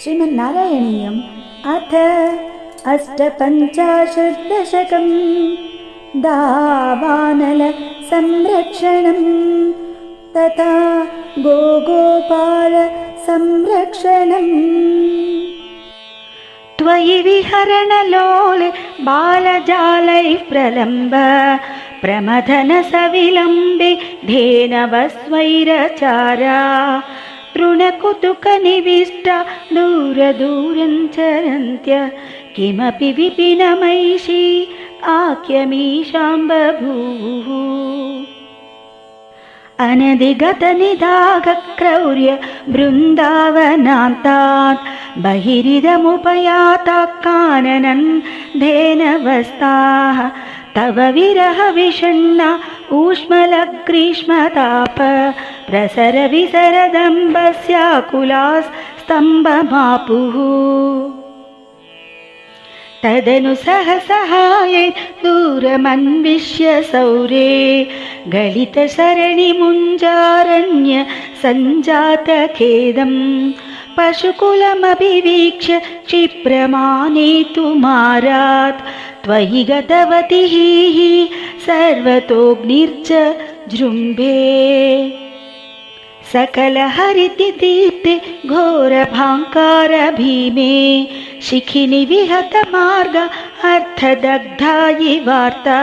श्रीमन्नारायणीयम् अथ अष्टपञ्चाशत् दशकं दावानल संरक्षणं तथा गोगोपाल संरक्षणम्। त्वयि विहरणलोले बालजालैः प्रलम्ब प्रमथन सविलम्बे धेनवस्वैरचारा तृणकुतुकनिविष्टा दूरदूरञ्चरन्त्य किमपि विपिनमैषी आख्यमीशां बभूवुः। अनधिगतनिदाघक्रौर्य बृन्दावनान्तात् बहिरिदमुपयाता काननन् धेनवस्ताः तव विरह विषण्णा ऊष्मलग्रीष्मताप प्रसर विसरदम्बस्याकुलास्तम्भमापुः। तदनु सहसहाये दूरमन्विष्य सौरे गलितसरणिमुञ्जारण्य सञ्जातखेदम् पशुकुलमभिवीक्ष्य क्षिप्रमानेतुमारात् त्वयि गतवतिः सर्वतोऽग्निर्च जृम्भे। सकलहरितिदीप्ते घोरभाङ्कार भीमे शिखिनि विहतमार्ग अर्थदग्धायि वार्ता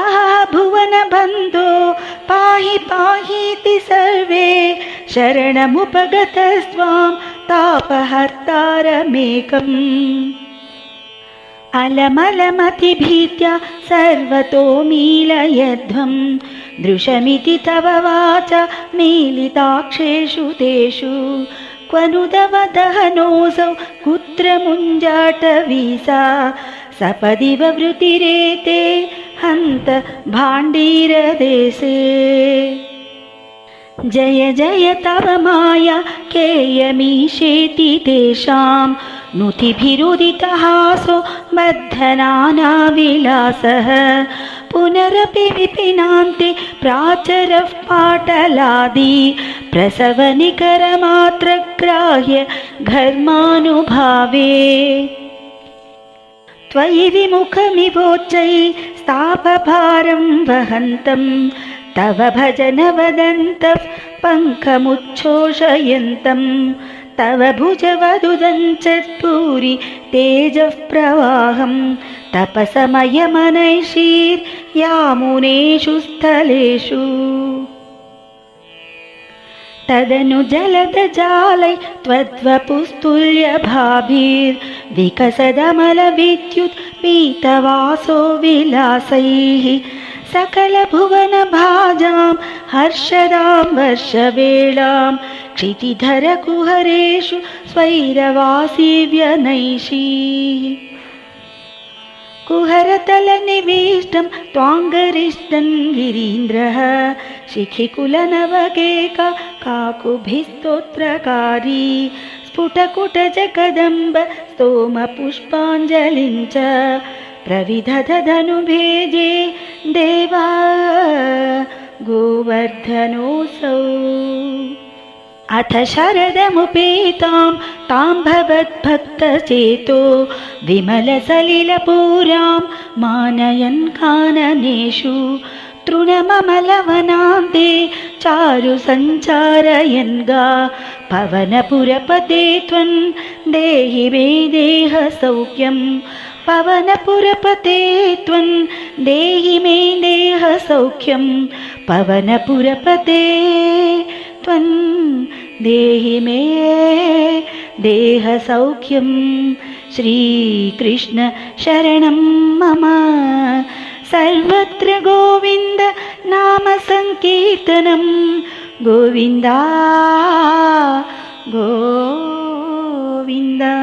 आहा भुवनबन्धो पाहि पाहीति सर्वे शरणमुपगतस्त्वां तापहर्तारमेकम्। अलमलमतिभीत्या सर्वतो मीलयध्वं दृशमिति तव वाचा मीलिताक्षेषु तेषु क्वनु तव दहनोऽसौ कुत्र मुञ्जाटवीसा सपदिव वृतिरेते हन्त भाण्डीरदेशे। जय जय तव माया केयमीशेति तेषां नुतिभिरुदितहासो बद्धनानाविलासः पुनरपि विपिनान्ते प्राचरः पाटलादि प्रसवनिकरमात्रग्राह्य घर्मानुभावे। त्वयि विमुखमिवोच्चैः स्थापभारं वहन्तं तव भजन वदन्तः पङ्कमुच्छोषयन्तं तव भुजवदुदञ्चत्पूरि तेजः प्रवाहं तपसमयमनैषीर्यामुनेषु स्थलेषु। तदनु जलदजालै त्वद्वपुस्तुल्यभाभिर्विकसदमलविद्युत् पीतवासो विलासैः सकलभुवनभाजां हर्षदां वर्षवेळां क्षितिधरकुहरेषु स्वैरवासी व्यनैषीः। कुहरतलनिविष्टं त्वाङ्गरिष्टं गिरीन्द्रः शिखिकुलनवकेका काकुभिस्तोत्रकारी स्फुटकुटजकदम्ब स्तोमपुष्पाञ्जलिं च प्रविदधदनुभेजे देवा गोवर्धनोऽसौ। अथ शरदमुपेतां तां भवद्भक्तचेतो विमलसलिलपूरां मानयन् काननेषु तृणममलवनान्ते चारु सञ्चारयन् गा पवनपुरपते त्वं देहि मे देहसौख्यं पवनपुरपते त्वं देहि मे देहसौख्यं पवनपुरपते त्वं देहि मे देहसौख्यं। श्रीकृष्ण शरणं मम सर्वत्र गोविन्द नाम संकीर्तनं गोविन्दा गोविन्दा।